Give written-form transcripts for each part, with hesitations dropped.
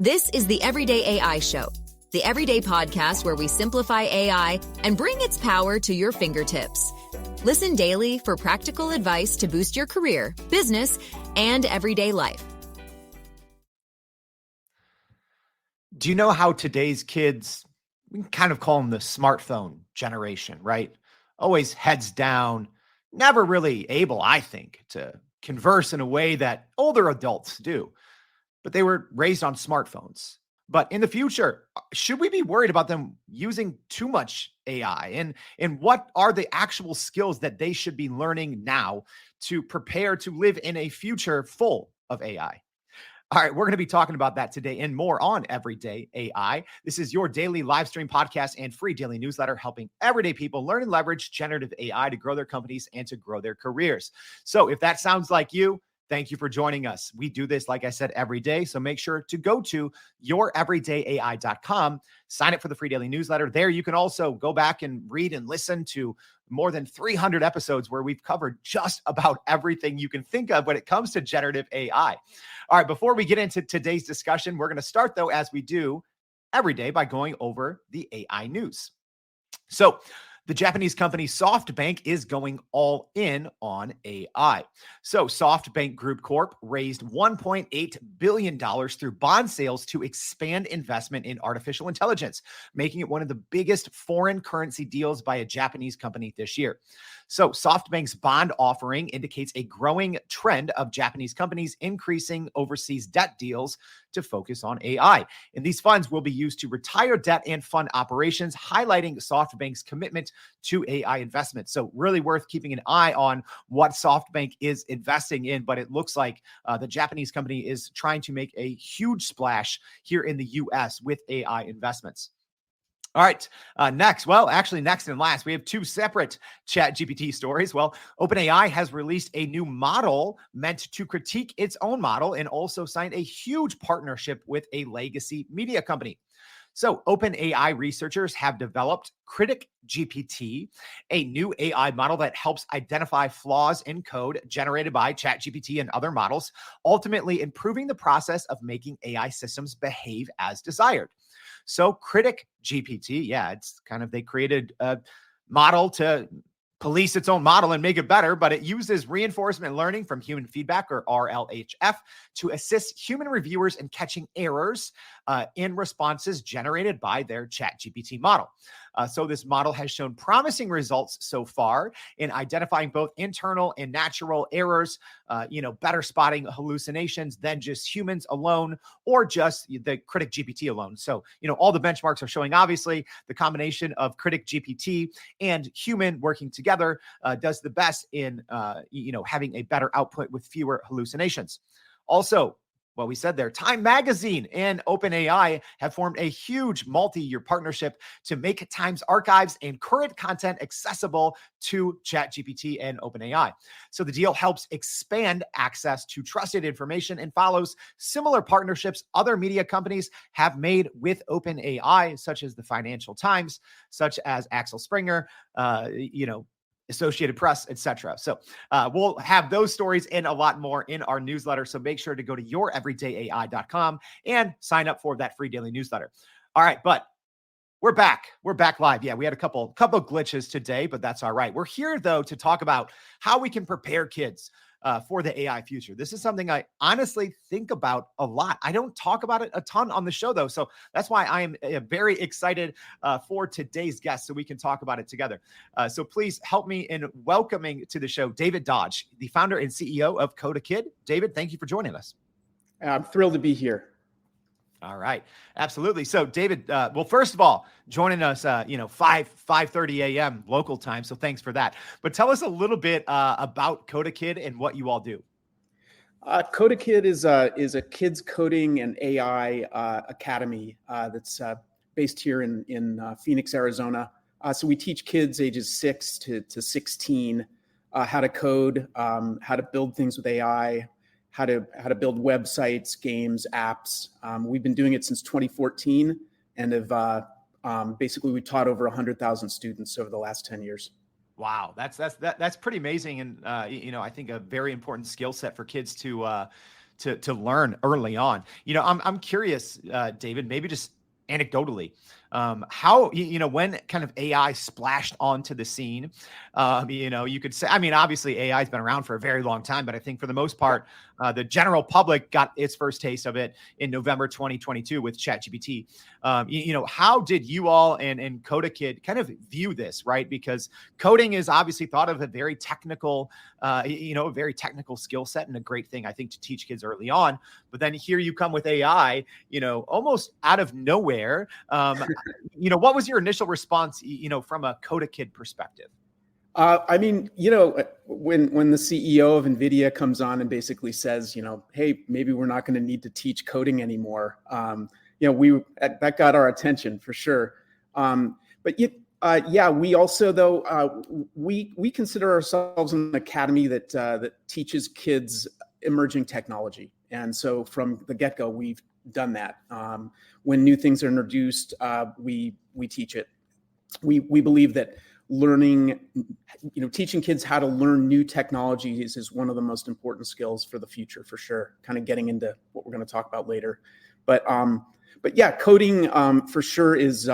This is the Everyday AI Show, the everyday podcast where we simplify AI and bring its power to your fingertips. Listen daily for practical advice to boost your career, business, and everyday life. Do you know how today's kids, we can kind of call them the smartphone generation, right? Always heads down, never really able, I think, to converse in a way that older adults do. But they were raised on smartphones. But in the future, should we be worried about them using too much AI? And what are the actual skills that they should be learning now to prepare to live in a future full of AI? All right, we're going to be talking about that today and more on Everyday AI. This is your daily live stream podcast and free daily newsletter helping everyday people learn and leverage generative AI to grow their companies and to grow their careers. So if that sounds like you, thank you for joining us. We do this, like I said, every day. So make sure to go to youreverydayai.com, sign up for the free daily newsletter. There you can also go back and read and listen to more than 300 episodes where we've covered just about everything you can think of when it comes to generative AI. All right, before we get into today's discussion, we're going to start, though, as we do every day, by going over the AI news. So the Japanese company SoftBank is going all in on AI. So SoftBank Group Corp raised $1.8 billion through bond sales to expand investment in artificial intelligence, making it one of the biggest foreign currency deals by a Japanese company this year. So SoftBank's bond offering indicates a growing trend of Japanese companies increasing overseas debt deals to focus on AI. And these funds will be used to retire debt and fund operations, highlighting SoftBank's commitment to AI investment. So really worth keeping an eye on what SoftBank is investing in, but it looks like the Japanese company is trying to make a huge splash here in the US with AI investments. All right, next and last, we have two separate ChatGPT stories. Well, OpenAI has released a new model meant to critique its own model and also signed a huge partnership with a legacy media company. So OpenAI researchers have developed CodaKid, a new AI model that helps identify flaws in code generated by ChatGPT and other models, ultimately improving the process of making AI systems behave as desired. So CodaKid, it's kind of, they created a model to police its own model and make it better, but it uses reinforcement learning from human feedback, or RLHF, to assist human reviewers in catching errors in responses generated by their ChatGPT model. So this model has shown promising results so far in identifying both internal and natural errors, better spotting hallucinations than just humans alone or just the CodaKid alone. So, all the benchmarks are showing, obviously, the combination of CodaKid and human working together does the best in, having a better output with fewer hallucinations. Also, well, we said there, Time Magazine and OpenAI have formed a huge multi-year partnership to make Time's archives and current content accessible to ChatGPT and OpenAI. So the deal helps expand access to trusted information and follows similar partnerships other media companies have made with OpenAI, such as the Financial Times, such as Axel Springer, Associated Press, etc. So we'll have those stories and a lot more in our newsletter. So make sure to go to youreverydayai.com and sign up for that free daily newsletter. All right, but we're back. We're back live. Yeah, we had a couple glitches today, but that's all right. We're here, though, to talk about how we can prepare kids for the AI future. This is something I honestly think about a lot. I don't talk about it a ton on the show, though. So that's why I am very excited for today's guest, so we can talk about it together. So please help me in welcoming to the show David Dodge, the founder and CEO of CodaKid. David, thank you for joining us. I'm thrilled to be here. All right. Absolutely. So David, well, first of all, joining us, 5:30 a.m. local time. So thanks for that. But tell us a little bit about CodaKid and what you all do. CodaKid is a kids coding and AI academy that's based here in Phoenix, Arizona. So we teach kids ages 6 to 16 how to code, how to build things with AI, how to build websites, games, apps. We've been doing it since 2014 and have basically we taught over 100,000 students over the last 10 years. Wow, that's pretty amazing, and I think a very important skill set for kids to to learn early on. I'm curious, David, maybe just anecdotally, how, when kind of AI splashed onto the scene, you could say, I mean, obviously AI has been around for a very long time, but I think for the most part, the general public got its first taste of it in November 2022 with ChatGPT. How did you all and CodaKid kind of view this, right? Because coding is obviously thought of a very technical, a very technical skill set, and a great thing, I think, to teach kids early on. But then here you come with AI, almost out of nowhere. What was your initial response, from a CodaKid perspective? I mean, when the CEO of NVIDIA comes on and basically says, hey, maybe we're not going to need to teach coding anymore. That got our attention for sure. We also, though, we consider ourselves an academy that teaches kids emerging technology. And so from the get-go, we've done that. When new things are introduced, we teach it. We believe that learning, teaching kids how to learn new technologies is one of the most important skills for the future, for sure. Kind of getting into what we're going to talk about later. But yeah, coding for sure is,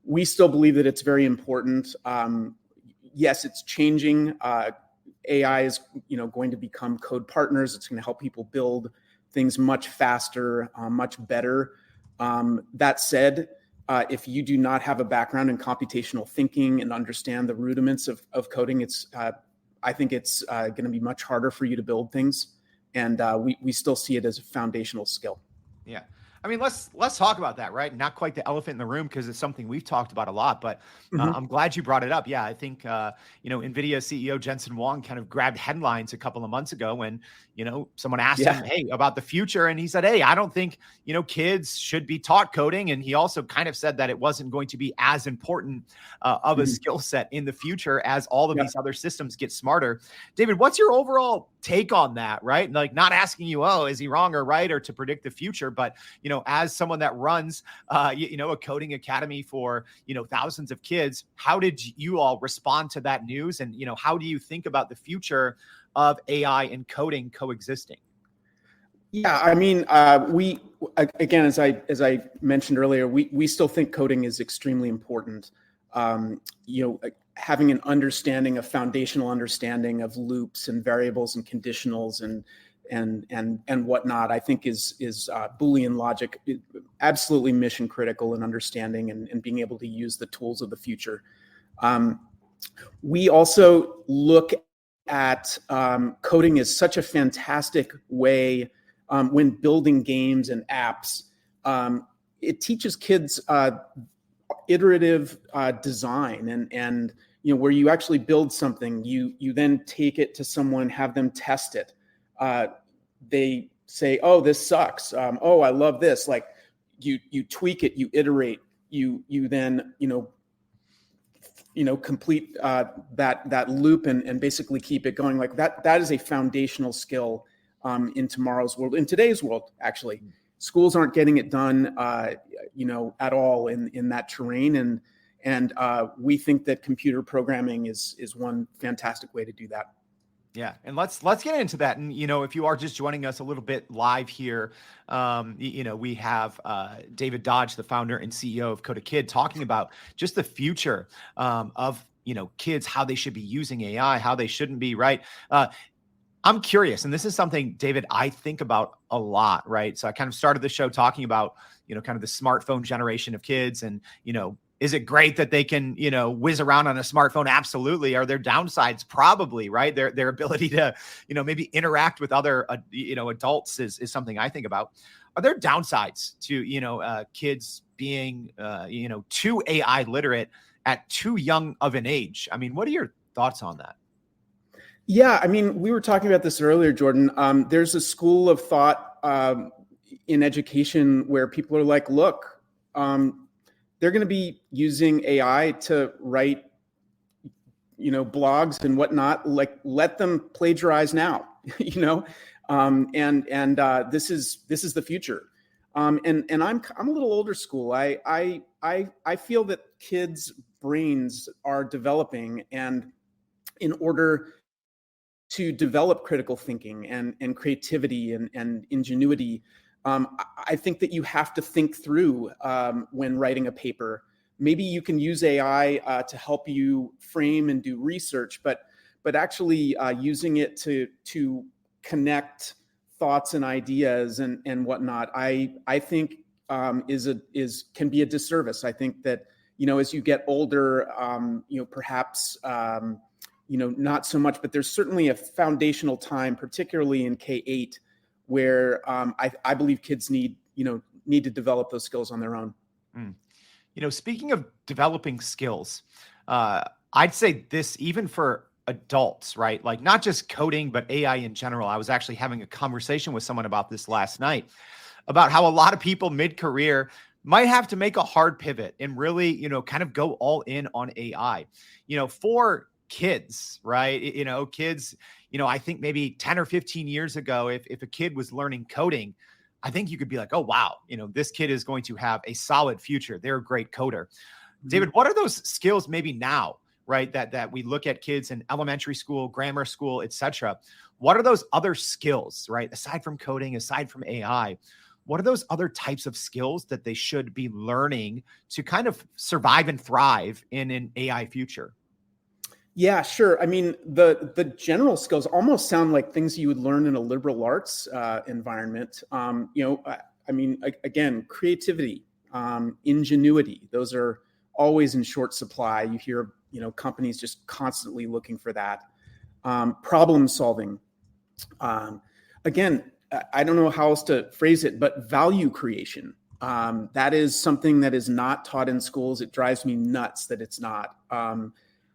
we still believe that it's very important. Yes, it's changing. AI is, going to become code partners. It's going to help people build things much faster, much better. That said, if you do not have a background in computational thinking and understand the rudiments of coding, I think it's going to be much harder for you to build things. And we still see it as a foundational skill. Yeah. I mean, let's talk about that, right? Not quite the elephant in the room, because it's something we've talked about a lot, but I'm glad you brought it up. Yeah, I think, NVIDIA CEO Jensen Huang kind of grabbed headlines a couple of months ago when, someone asked him, hey, about the future. And he said, hey, I don't think, kids should be taught coding. And he also kind of said that it wasn't going to be as important of a skill set in the future as all of these other systems get smarter. David, what's your overall take on that, right? Like, not asking you, oh, is he wrong or right, or to predict the future, but, as someone that runs, a coding academy for, thousands of kids, how did you all respond to that news? And, how do you think about the future of AI and coding coexisting? Yeah, I mean, we, again, as I mentioned earlier, we still think coding is extremely important. Having an understanding, a foundational understanding of loops and variables and conditionals and whatnot, I think is Boolean logic, absolutely mission critical in understanding and being able to use the tools of the future. We also look at coding as such a fantastic way when building games and apps. It teaches kids iterative design and where you actually build something, you then take it to someone, have them test it. They say, oh, this sucks. Oh, I love this. Like you tweak it, you iterate, you then, complete that loop and basically keep it going like that. That is a foundational skill in tomorrow's world, in today's world, actually. Schools aren't getting it done, at all in that terrain. And we think that computer programming is one fantastic way to do that. Yeah. And let's get into that. And, if you are just joining us a little bit live here, we have David Dodge, the founder and CEO of CodaKid, talking about just the future of, kids, how they should be using AI, how they shouldn't be, right? I'm curious, and this is something, David, I think about a lot, right? So I kind of started the show talking about, kind of the smartphone generation of kids and, is it great that they can, whiz around on a smartphone? Absolutely. Are there downsides? Probably, right? Their ability to, maybe interact with other, adults is something I think about. Are there downsides to, kids being, too AI literate at too young of an age? I mean, what are your thoughts on that? Yeah, I mean, we were talking about this earlier, Jordan. There's a school of thought in education where people are like, look, they're going to be using AI to write, blogs and whatnot. Like, let them plagiarize now, and this is the future. And I'm a little older school. I feel that kids' brains are developing, and in order to develop critical thinking and creativity and ingenuity, I think that you have to think through when writing a paper. Maybe you can use AI to help you frame and do research, but actually using it to connect thoughts and ideas and whatnot, I think can be a disservice. I think that, as you get older, perhaps not so much, but there's certainly a foundational time, particularly in K-8, where I believe kids need to develop those skills on their own. Speaking of developing skills, I'd say this even for adults, right? Like not just coding, but AI in general. I was actually having a conversation with someone about this last night, about how a lot of people mid-career might have to make a hard pivot and really, kind of go all in on AI, for kids, right? Kids, I think maybe 10 or 15 years ago, if a kid was learning coding, I think you could be like, oh, wow, this kid is going to have a solid future. They're a great coder. David, what are those skills maybe now, right? That we look at kids in elementary school, grammar school, et cetera. What are those other skills, right? Aside from coding, aside from AI, what are those other types of skills that they should be learning to kind of survive and thrive in an AI future? Yeah, sure. I mean, the general skills almost sound like things you would learn in a liberal arts environment. Again, creativity, ingenuity, those are always in short supply. You hear, companies just constantly looking for that. Problem solving. Again, I don't know how else to phrase it, but value creation. That is something that is not taught in schools. It drives me nuts that it's not.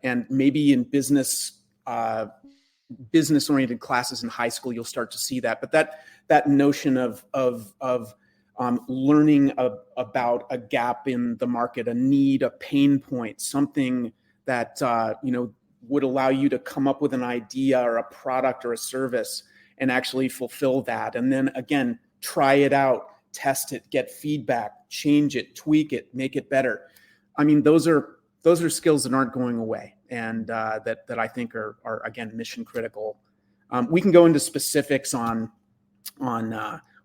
And maybe in business-oriented classes in high school, you'll start to see that. But that notion of learning about a gap in the market, a need, a pain point, something that would allow you to come up with an idea or a product or a service and actually fulfill that. And then again, try it out, test it, get feedback, change it, tweak it, make it better. I mean, those are skills that aren't going away, and that I think are again mission critical. We can go into specifics on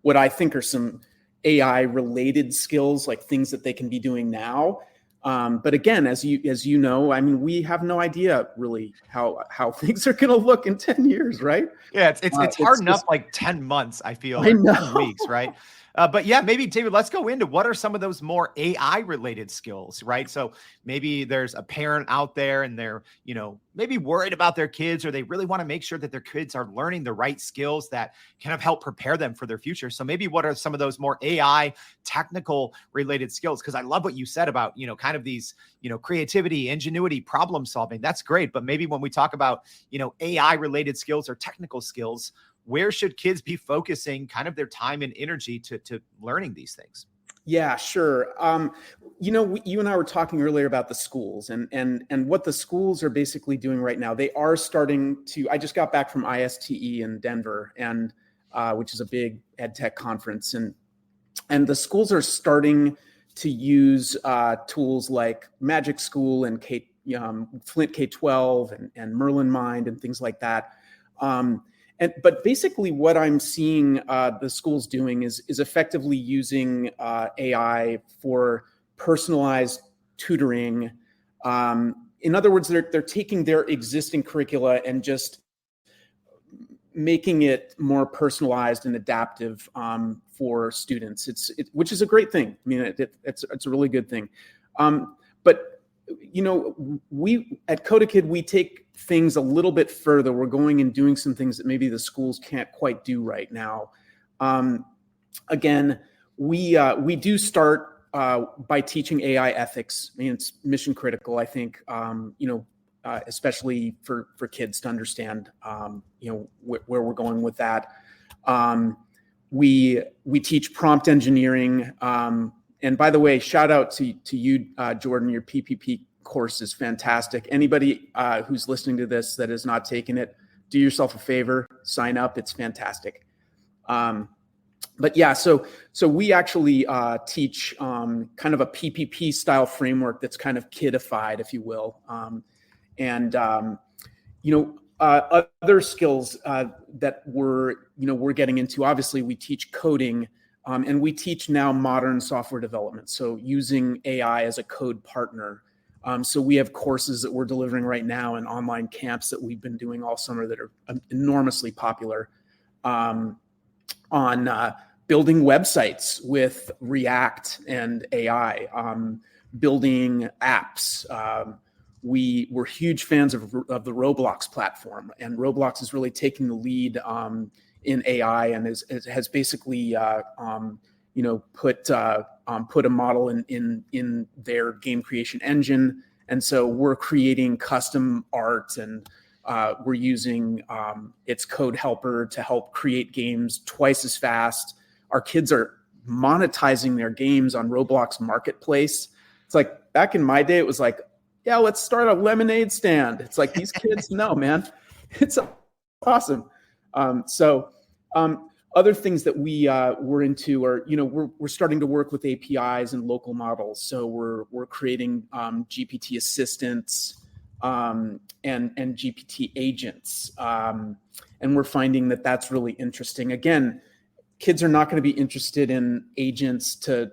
what I think are some AI related skills, like things that they can be doing now. But again, as you know, I mean, we have no idea really how things are going to look in 10 years, right? Yeah, it's hard enough like 10 months, I feel, I know. 10 weeks, right? But yeah, maybe David, let's go into what are some of those more AI related skills, right? So maybe there's a parent out there and they're, maybe worried about their kids, or they really want to make sure that their kids are learning the right skills that kind of help prepare them for their future. So maybe what are some of those more AI technical related skills? Because I love what you said about, kind of these, creativity, ingenuity, problem solving. That's great. But maybe when we talk about, AI related skills or technical skills, where should kids be focusing kind of their time and energy to learning these things? Yeah, sure. You and I were talking earlier about the schools and what the schools are basically doing right now. They are starting to. I just got back from ISTE in Denver, and which is a big ed tech conference, and the schools are starting to use tools like Magic School and Flint K-12 and Merlin Mind and things like that. But basically what I'm seeing the schools doing is effectively using AI for personalized tutoring. In other words, they're taking their existing curricula and just making it more personalized and adaptive for students. Which is a great thing. I mean, it's a really good thing. But we at CodaKid, we take things a little bit further. We're going and doing some things that maybe the schools can't quite do right now. Again, we do start by teaching AI ethics. I mean, it's mission critical, I think, especially for kids to understand, where we're going with that. We teach prompt engineering. And by the way, shout out to you, Jordan. Your PPP course is fantastic. Anybody who's listening to this that has not taken it, do yourself a favor, sign up. It's fantastic. But yeah, so we actually teach kind of a PPP style framework that's kind of kidified, if you will. Other skills that we're getting into, obviously we teach coding, and we teach now modern software development. So using AI as a code partner. So we have courses that we're delivering right now and online camps that we've been doing all summer that are enormously popular on building websites with React and AI, building apps. We're huge fans of the Roblox platform, and Roblox is really taking the lead in AI and has basically put a model in their game creation engine. And so we're creating custom art, and we're using its code helper to help create games twice as fast. Our kids are monetizing their games on Roblox Marketplace. It's like back in my day, it was like, yeah, let's start a lemonade stand. It's like these kids, no, man, it's awesome. Other things that we're into are, we're starting to work with APIs and local models. So we're creating GPT assistants and GPT agents, and we're finding that that's really interesting. Again, kids are not going to be interested in agents to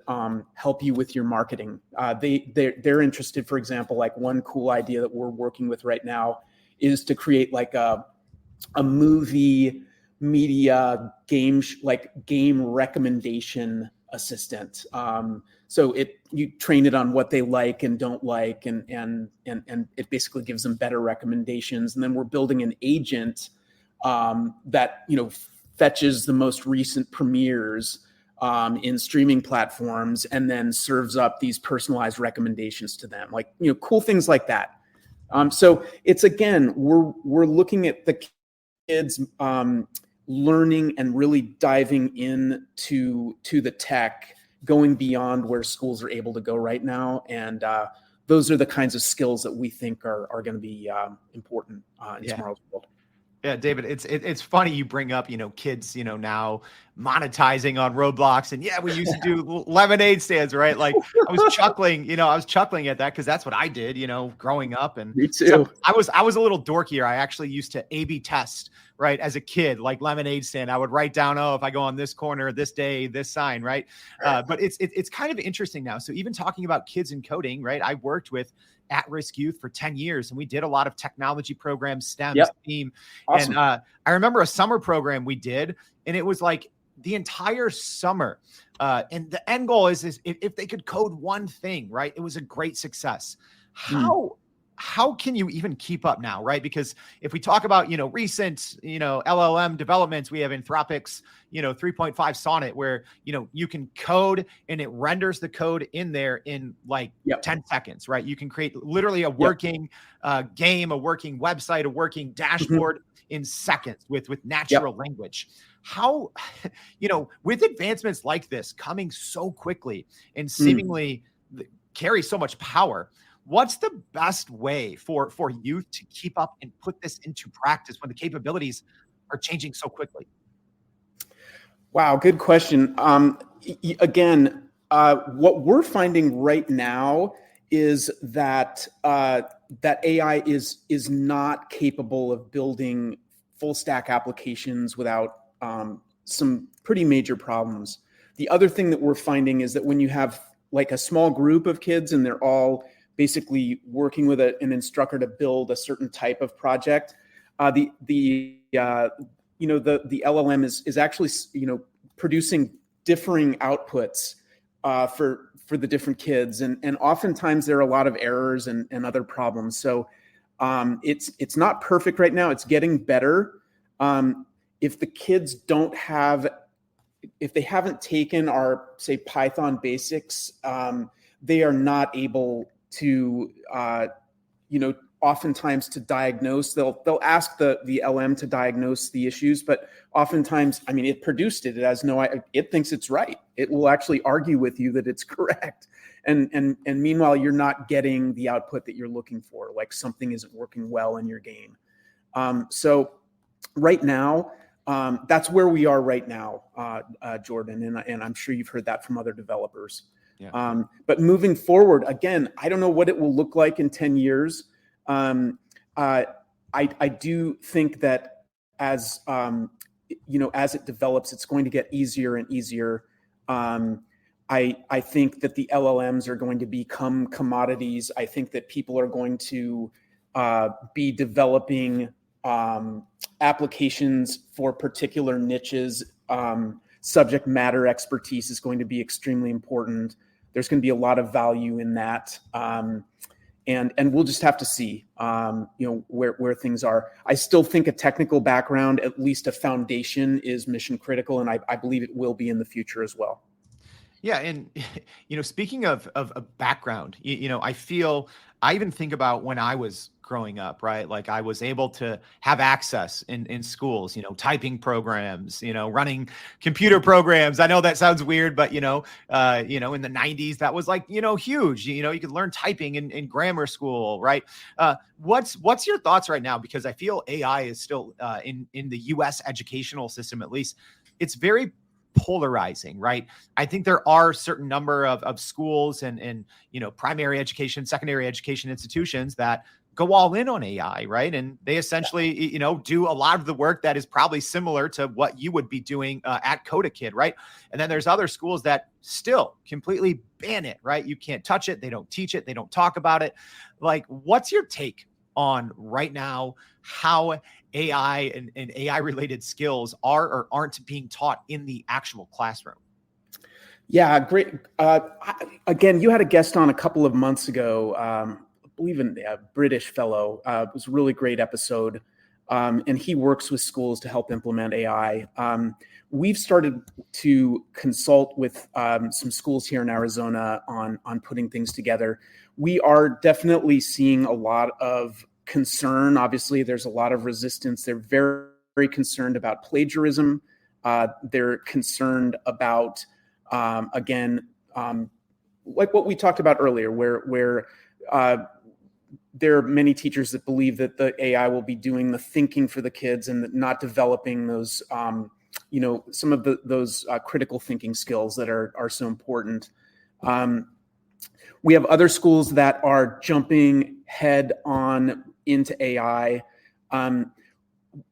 help you with your marketing. They're interested, for example, like one cool idea that we're working with right now is to create like a movie media game recommendation assistant. So you train it on what they like and don't like, and it basically gives them better recommendations. And then we're building an agent that fetches the most recent premieres in streaming platforms and then serves up these personalized recommendations to them, like cool things like that. So it's, again, we're looking at the kids learning and really diving into the tech, going beyond where schools are able to go right now, and those are the kinds of skills that we think are going to be important in tomorrow's world. Yeah, David, it's funny you bring up, kids, now monetizing on Roblox, and we used to do lemonade stands, right? Like I was chuckling at that because that's what I did, growing up. And me too. So I was a little dorkier. I actually used to A/B test, right? As a kid, like lemonade stand, I would write down, if I go on this corner, this day, this sign, right? But it's kind of interesting now. So even talking about kids and coding, right? I worked with at-risk youth for 10 years, and we did a lot of technology programs, STEM, STEAM. Awesome. And I remember a summer program we did, and it was like the entire summer. And the end goal is if they could code one thing, right? It was a great success. How can you even keep up now, right? Because if we talk about, recent, LLM developments, we have Anthropic's, 3.5 Sonnet, where, you can code and it renders the code in there in like 10 seconds, right? You can create literally a working game, a working website, a working dashboard in seconds with natural language. How, with advancements like this coming so quickly and seemingly carry so much power, what's the best way for youth to keep up and put this into practice when the capabilities are changing so quickly? Wow, good question. Again, what we're finding right now is that that AI is not capable of building full stack applications without some pretty major problems. The other thing that we're finding is that when you have like a small group of kids and they're all basically working with an instructor to build a certain type of project, the LLM is actually producing differing outputs for the different kids, and oftentimes there are a lot of errors and other problems. So it's not perfect right now. It's getting better. If the kids if they haven't taken our, say, Python basics, they are not able to, oftentimes to diagnose. They'll ask the LM to diagnose the issues, but oftentimes, it produced it. It has it thinks it's right. It will actually argue with you that it's correct. And meanwhile, you're not getting the output that you're looking for, like something isn't working well in your game. So right now, that's where we are right now, Jordan, and I'm sure you've heard that from other developers. Yeah. But moving forward, again, I don't know what it will look like in 10 years. I do think that as as it develops, it's going to get easier and easier. I think that the LLMs are going to become commodities. I think that people are going to be developing applications for particular niches. Subject matter expertise is going to be extremely important. There's going to be a lot of value in that. And we'll just have to see, where things are. I still think a technical background, at least a foundation, is mission critical, and I believe it will be in the future as well. Yeah, and speaking of background, I even think about when I was growing up, right? Like I was able to have access in schools, typing programs, running computer programs. I know that sounds weird, but in the 90s, that was like huge. You could learn typing in grammar school, right? What's your thoughts right now? Because I feel AI is still in the U.S. educational system, at least, it's very polarizing, right? I think there are certain number of schools and primary education, secondary education institutions that go all in on AI, right? And they essentially, do a lot of the work that is probably similar to what you would be doing at CodaKid, right? And then there's other schools that still completely ban it, right? You can't touch it. They don't teach it. They don't talk about it. Like, what's your take on right now how AI and AI related skills are or aren't being taught in the actual classroom? Yeah, great. Again, you had a guest on a couple of months ago, I believe a British fellow. It was a really great episode. And he works with schools to help implement AI. We've started to consult with some schools here in Arizona on putting things together. We are definitely seeing a lot of concern. Obviously, there's a lot of resistance. They're very, very concerned about plagiarism. They're concerned about, like what we talked about earlier, where there are many teachers that believe that the AI will be doing the thinking for the kids and not developing those, some of those critical thinking skills that are so important. We have other schools that are jumping head on into AI.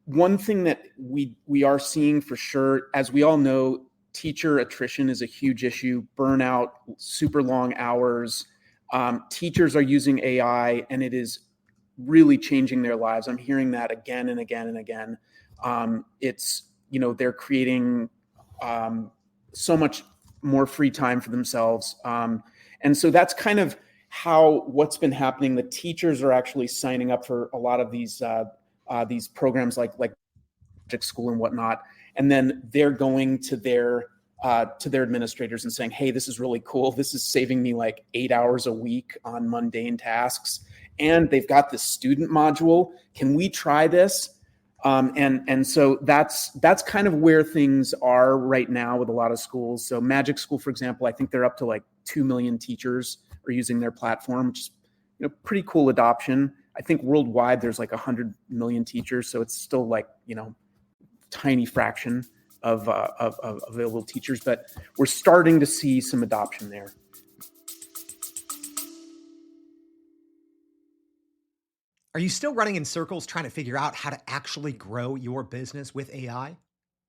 One thing that we are seeing for sure, as we all know, teacher attrition is a huge issue, burnout, super long hours. Teachers are using AI and it is really changing their lives. I'm hearing that again and again and again. It's, they're creating so much more free time for themselves. And so that's kind of what's been happening. The teachers are actually signing up for a lot of these programs like Magic School and whatnot. And then they're going to their administrators and saying, hey, this is really cool. This is saving me like 8 hours a week on mundane tasks. And they've got this student module. Can we try this? And so that's kind of where things are right now with a lot of schools. So Magic School, for example, I think they're up to like 2 million teachers are using their platform, which is pretty cool adoption. I think worldwide there's like 100 million teachers, so it's still like tiny fraction of available teachers, but we're starting to see some adoption there. Are you still running in circles trying to figure out how to actually grow your business with AI?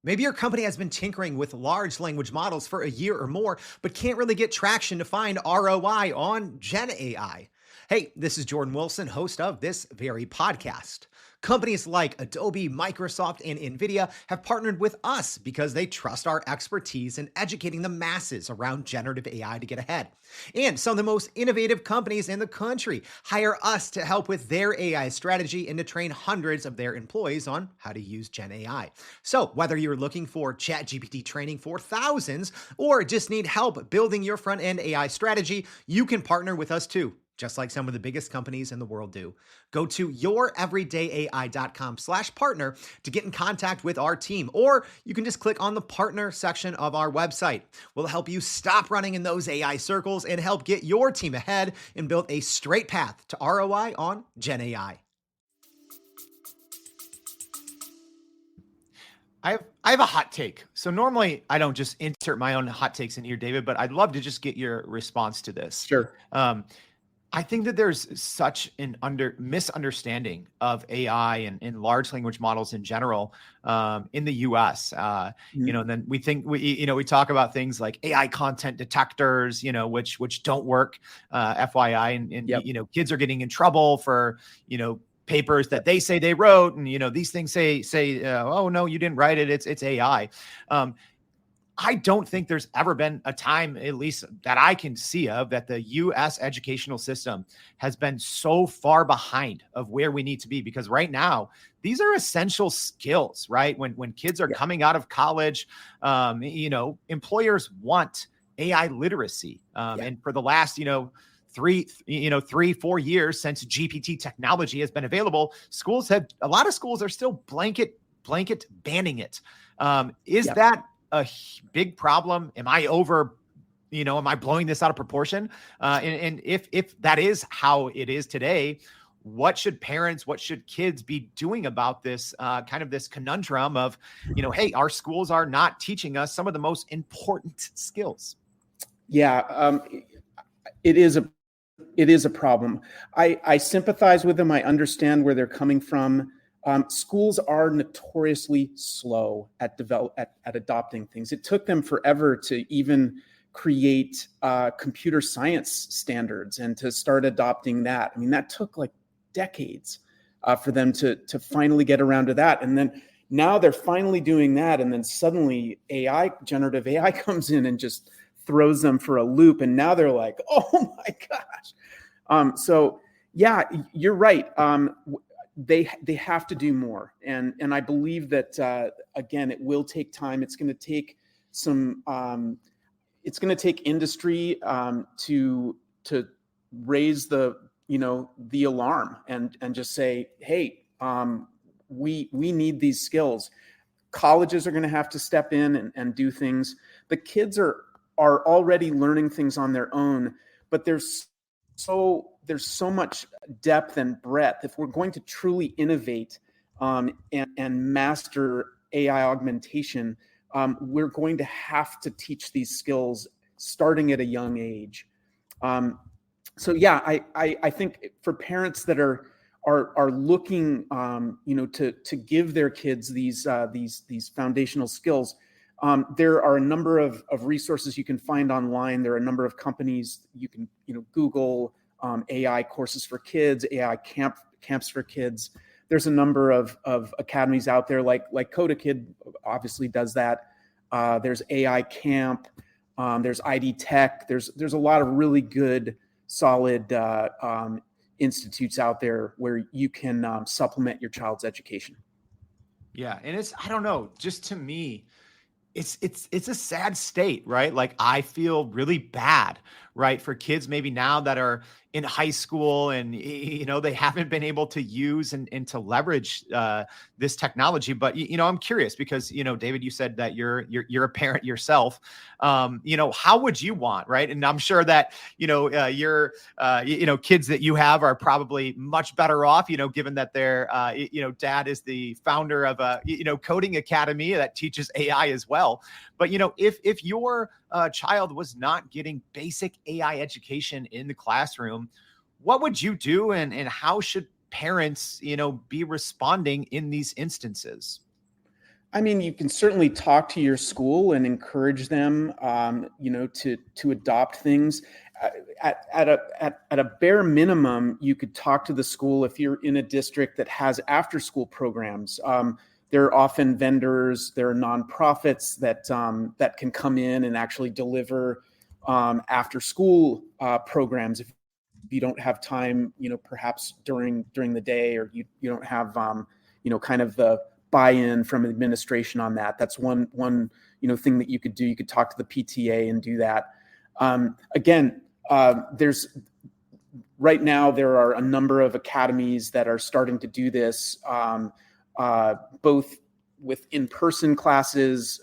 Maybe your company has been tinkering with large language models for a year or more, but can't really get traction to find ROI on Gen AI. Hey, this is Jordan Wilson, host of this very podcast. Companies like Adobe, Microsoft, and NVIDIA have partnered with us because they trust our expertise in educating the masses around generative AI to get ahead. And some of the most innovative companies in the country hire us to help with their AI strategy and to train hundreds of their employees on how to use Gen AI. So whether you're looking for ChatGPT training for thousands or just need help building your front-end AI strategy, you can partner with us too, just like some of the biggest companies in the world do. Go to youreverydayai.com/partner to get in contact with our team, or you can just click on the partner section of our website. We'll help you stop running in those AI circles and help get your team ahead and build a straight path to ROI on Gen AI. I have a hot take. So normally I don't just insert my own hot takes in here, David, but I'd love to just get your response to this. Sure. I think that there's such an misunderstanding of AI and large language models in general in the U.S. And then we talk about things like AI content detectors, which don't work, FYI, and Yep. kids are getting in trouble for papers that they say they wrote, and these things say oh no, you didn't write it, it's AI. I don't think there's ever been a time, at least that I can see of, that the U.S. educational system has been so far behind of where we need to be. Because right now, these are essential skills, right? When kids are coming out of college, employers want AI literacy. And for the last, 4 years since GPT technology has been available, a lot of schools are still blanket banning it. Is that a big problem? Am I am I blowing this out of proportion? And if that is how it is today, what should kids be doing about this kind of this conundrum of, hey, our schools are not teaching us some of the most important skills? Yeah, it is a problem. I sympathize with them. I understand where they're coming from. Schools are notoriously slow at adopting things. It took them forever to even create computer science standards and to start adopting that. I mean, that took like decades for them to finally get around to that. And then now they're finally doing that, and then suddenly generative AI comes in and just throws them for a loop. And now they're like, oh my gosh. So yeah, you're right. They have to do more, and I believe that again, it will take time. It's going to take it's going to take industry to raise the alarm and just say, hey, we need these skills. Colleges are going to have to step in and do things. The kids are already learning things on their own, but there's so much depth and breadth. If we're going to truly innovate and master AI augmentation, we're going to have to teach these skills starting at a young age. So yeah, I think for parents that are looking, to give their kids these foundational skills, there are a number of resources you can find online. There are a number of companies you can Google AI courses for kids, AI camps for kids. There's a number of academies out there, like CodaKid obviously does that. There's AI Camp. There's ID Tech. There's a lot of really good, solid institutes out there where you can supplement your child's education. Yeah, and I don't know, just to me, it's a sad state, right? Like, I feel really bad, right, for kids maybe now that are in high school and they haven't been able to use and to leverage this technology. But I'm curious because David, you said that you're a parent yourself. How would you want, right? And I'm sure that your kids that you have are probably much better off, given that their dad is the founder of a coding academy that teaches AI as well. But if your child was not getting basic AI education in the classroom, what would you do, and how should parents be responding in these instances? I mean, you can certainly talk to your school and encourage them, to adopt things. At a bare minimum, you could talk to the school if you're in a district that has after-school programs. There are often vendors, there are nonprofits that can come in and actually deliver after-school programs if you don't have time, perhaps during the day, or you don't have kind of the buy-in from administration on that. That's one thing that you could do. You could talk to the PTA and do that. Again, right now there are a number of academies that are starting to do this, both with in-person classes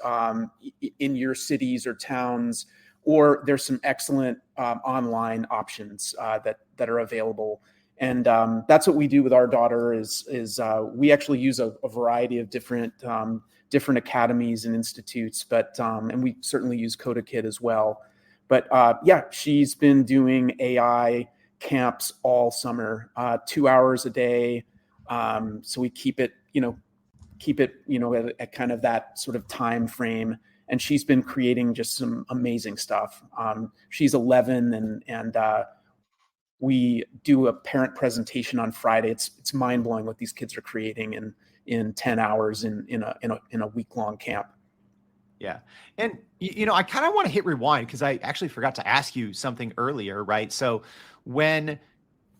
in your cities or towns, or there's some excellent online options that are available. And that's what we do with our daughter is we actually use a variety of different academies and institutes, and we certainly use CodaKid as well. But yeah, she's been doing AI camps all summer, 2 hours a day. So we keep it at kind of that sort of time frame. And she's been creating just some amazing stuff. She's 11, and we do a parent presentation on Friday. It's mind blowing what these kids are creating in 10 hours in a week-long camp. Yeah. And, I kind of want to hit rewind because I actually forgot to ask you something earlier, right? So when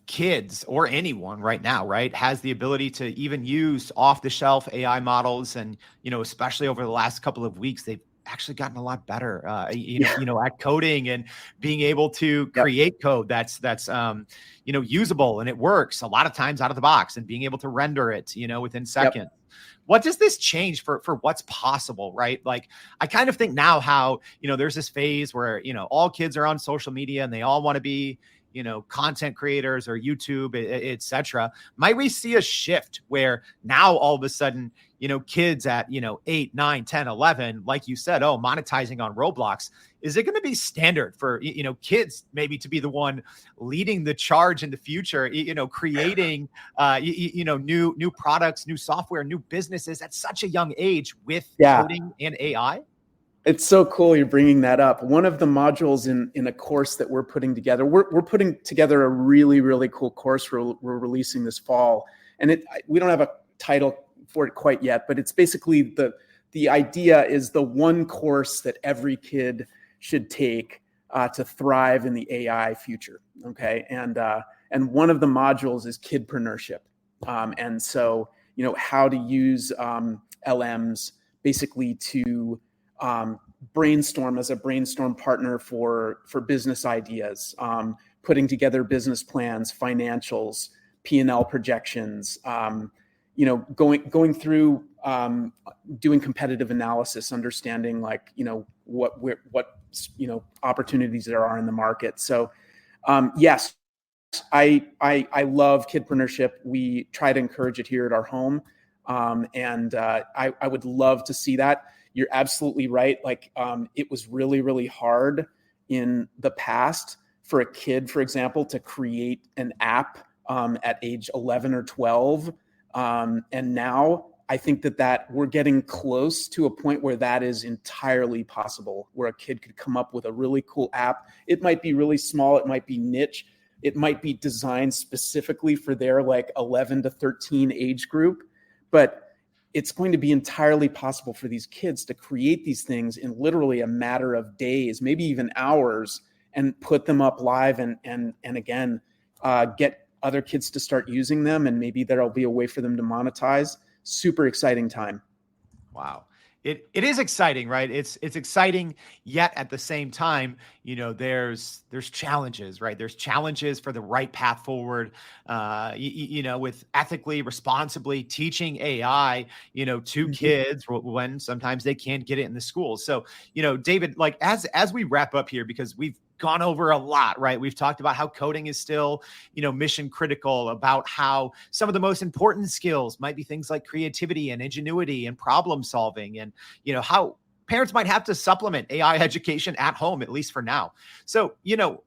kids or anyone right now, right, has the ability to even use off-the-shelf AI models, and, especially over the last couple of weeks, they've actually gotten a lot better, at coding and being able to create code that's usable and it works a lot of times out of the box, and being able to render it, within seconds. What does this change for what's possible, right? Like, I kind of think now how, there's this phase where, all kids are on social media and they all want to be, content creators or YouTube, et cetera. Might we see a shift where now all of a sudden, kids at, 8, 9, 10, 11, like you said, monetizing on Roblox, is it going to be standard for, kids maybe to be the one leading the charge in the future, creating, new products, new software, new businesses at such a young age with coding and AI? It's so cool you're bringing that up. One of the modules in a course that we're putting together, we're putting together a really, really cool course we're releasing this fall. And we don't have a title for it quite yet, but it's basically the idea is the one course that every kid should take to thrive in the AI future. Okay. And one of the modules is kidpreneurship. And so, how to use LMs basically to brainstorm as a brainstorm partner for business ideas, putting together business plans, financials, P&L projections, going through doing competitive analysis, understanding what opportunities there are in the market. So yes, I love kidpreneurship. We try to encourage it here at our home, and I would love to see that. You're absolutely right. It was really, really hard in the past for a kid, for example, to create an app at age 11 or 12. And now I think that we're getting close to a point where that is entirely possible, where a kid could come up with a really cool app. It might be really small. It might be niche. It might be designed specifically for their 11 to 13 age group, but it's going to be entirely possible for these kids to create these things in literally a matter of days, maybe even hours, and put them up live and again, get other kids to start using them. And maybe there'll be a way for them to monetize. Super exciting time. Wow. It is exciting, right? It's exciting, yet at the same time, there's challenges, right? There's challenges for the right path forward, with ethically, responsibly teaching AI, to kids when sometimes they can't get it in the schools. So, David, as we wrap up here, because we've gone over a lot, right? We've talked about how coding is still, mission critical, about how some of the most important skills might be things like creativity and ingenuity and problem solving, and, how parents might have to supplement AI education at home, at least for now. So,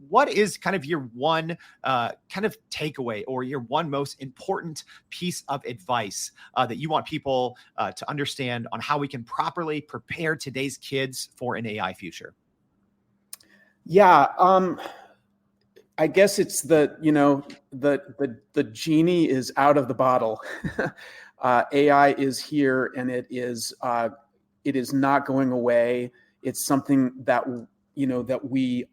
what is kind of your one kind of takeaway, or your one most important piece of advice that you want people to understand on how we can properly prepare today's kids for an AI future? Yeah, I guess it's the genie is out of the bottle. AI is here, and it is not going away. It's something that that we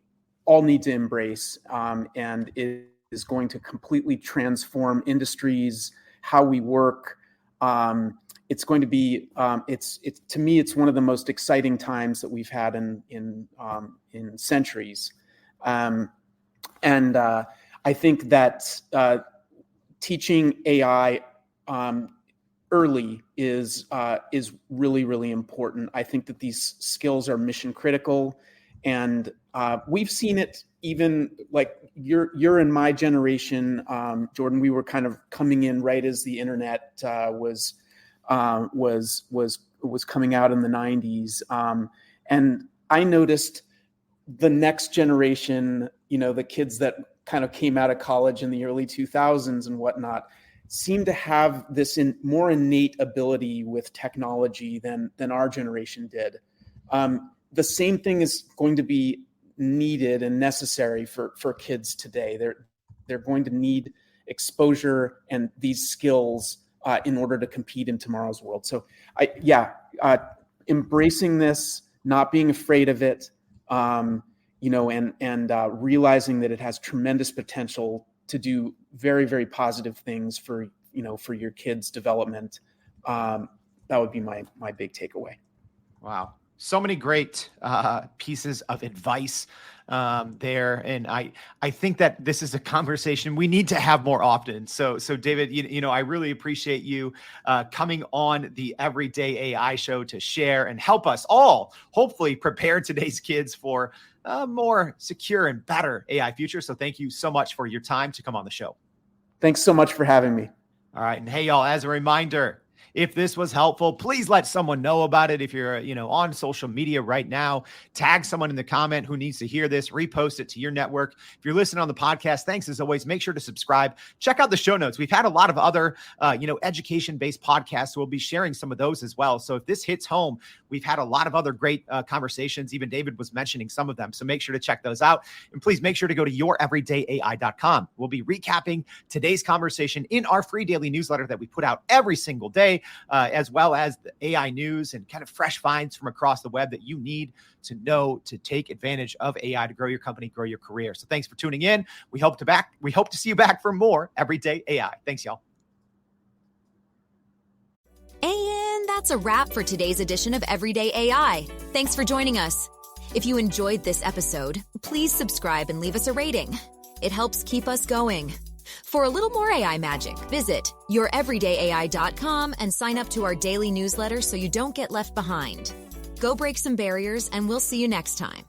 all need to embrace, and it is going to completely transform industries, how we work. It's going to be to me, it's one of the most exciting times that we've had in centuries, and I think that teaching AI early is really, really important. I think that these skills are mission critical, and we've seen it even you're in my generation, Jordan. We were kind of coming in right as the internet was coming out in the 90s. And I noticed the next generation, the kids that kind of came out of college in the early 2000s and whatnot seem to have this more innate ability with technology than our generation did. The same thing is going to be needed and necessary for kids today. They're going to need exposure and these skills in order to compete in tomorrow's world. So embracing this, not being afraid of it, and realizing that it has tremendous potential to do very, very positive things for your kids' development. That would be my big takeaway. Wow. So many great pieces of advice there. And I think that this is a conversation we need to have more often. So David, I really appreciate you coming on the Everyday AI show to share and help us all hopefully prepare today's kids for a more secure and better AI future. So thank you so much for your time to come on the show. Thanks so much for having me. All right. And hey, y'all, as a reminder, if this was helpful, please let someone know about it. If you're, on social media right now, tag someone in the comment who needs to hear this, repost it to your network. If you're listening on the podcast, thanks as always. Make sure to subscribe. Check out the show notes. We've had a lot of other, education-based podcasts. So we'll be sharing some of those as well. So if this hits home, we've had a lot of other great conversations. Even David was mentioning some of them. So make sure to check those out. And please make sure to go to youreverydayai.com. We'll be recapping today's conversation in our free daily newsletter that we put out every single day. As well as the AI news and kind of fresh finds from across the web that you need to know to take advantage of AI to grow your company, grow your career. So thanks for tuning in. We hope to see you back for more Everyday AI. Thanks, y'all. And that's a wrap for today's edition of Everyday AI. Thanks for joining us. If you enjoyed this episode, please subscribe and leave us a rating. It helps keep us going. For a little more AI magic, visit youreverydayai.com and sign up to our daily newsletter so you don't get left behind. Go break some barriers, and we'll see you next time.